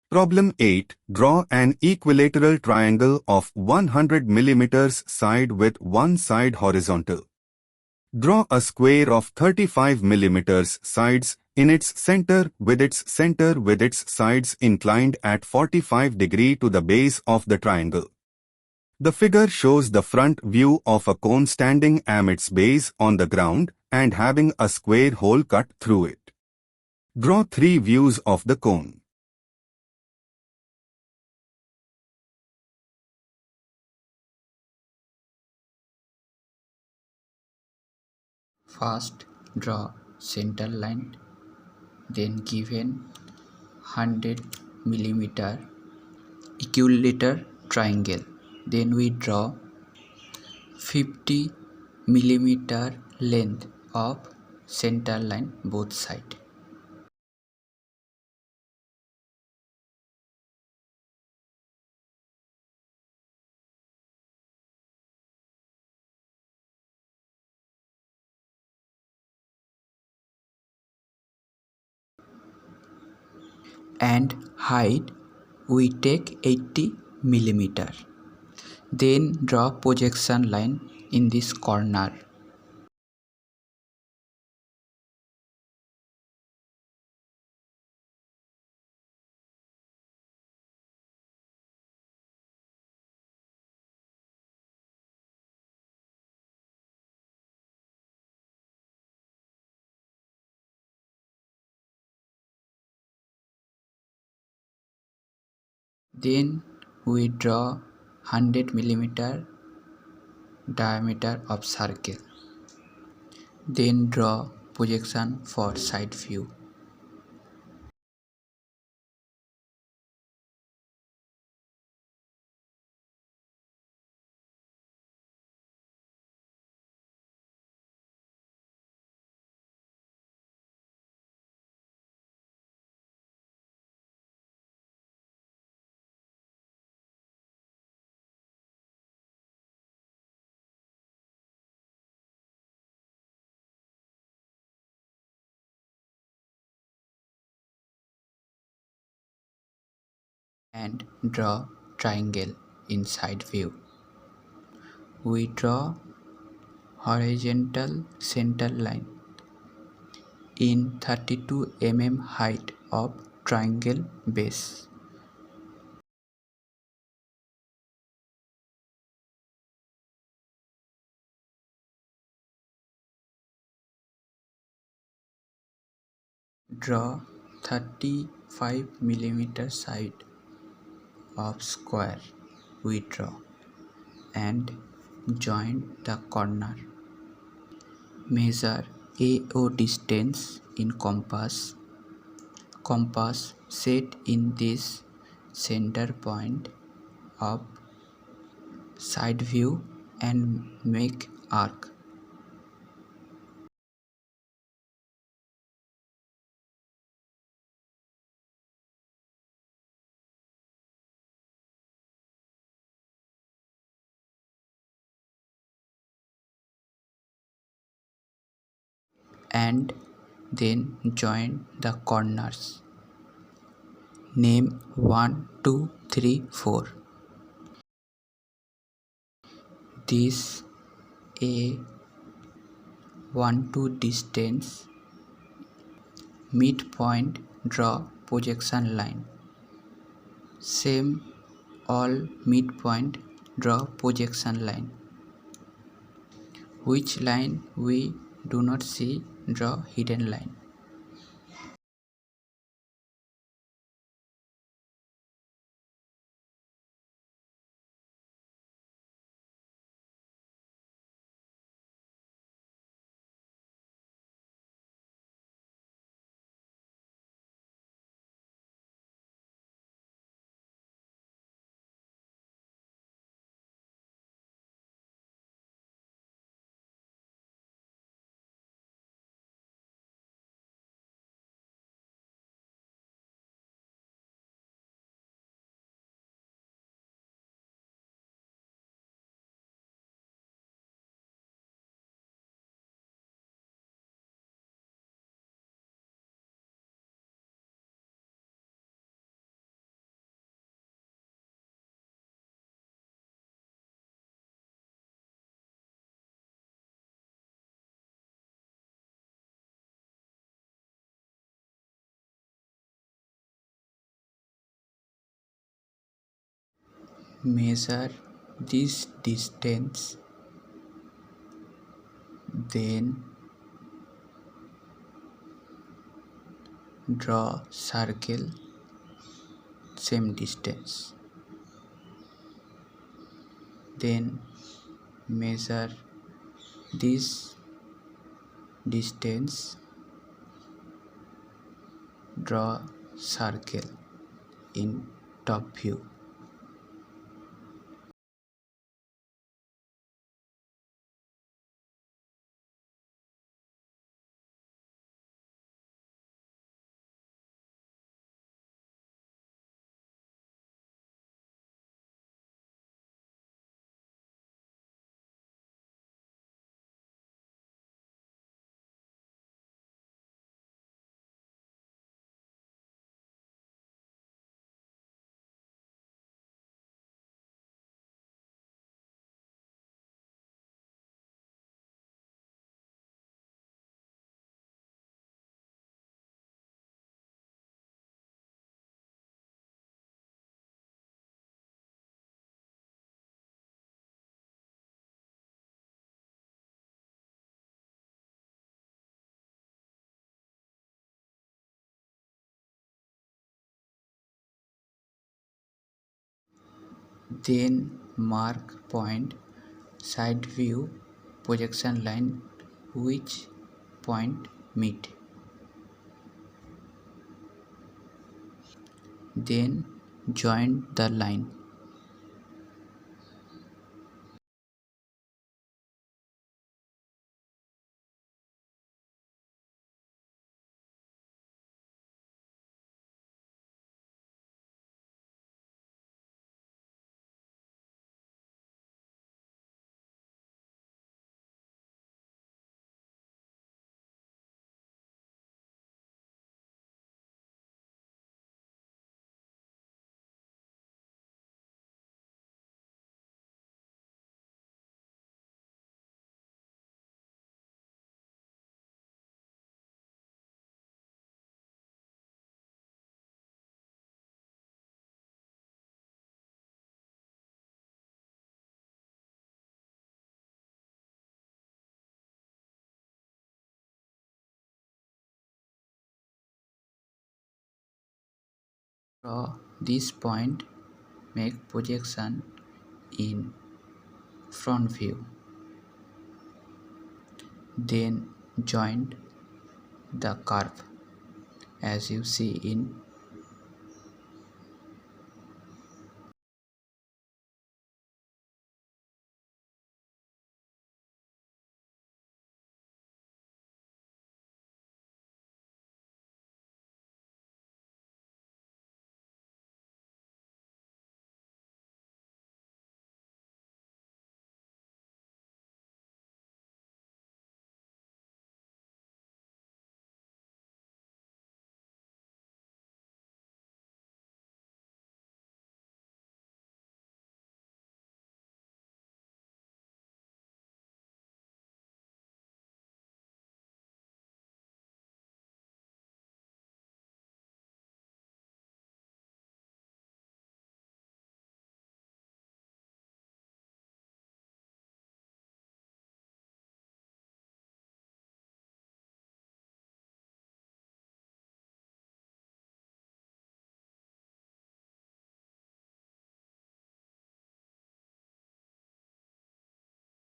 Problem 8. Draw an equilateral triangle of 100 millimeters side with one side horizontal. Draw a square of 35 millimeters sides in its center with its sides inclined at 45 degree to the base of the triangle. The figure shows the front view of a cone standing at its base on the ground and having a square hole cut through it. Draw 3 views of the cone. First, draw center line, then given 100 millimeter equilateral triangle. Then we draw 50 millimeter length of center line both sides. And height we take 80 millimeter. Then draw projection line in this corner. Then we draw 100 millimeter diameter of circle. Then draw projection for side view. And draw triangle in side view. We draw horizontal center line in 32 mm height of triangle base. Draw 35 millimeter side of square we draw and join the corner. Measure AO distance in compass. Compass set in this center point of side view and make arc. And then join the corners. Name 1, 2, 3, 4. This a 1, 2 distance midpoint draw projection line. Same all midpoint draw projection line. Which line we do not see, draw hidden line. measure this distance, then draw circle same distance, then measure this distance, draw circle in top view. Then mark point side view projection line which point meet. Then join the line. Draw this point, make projection in front view. Then join the curve as you see in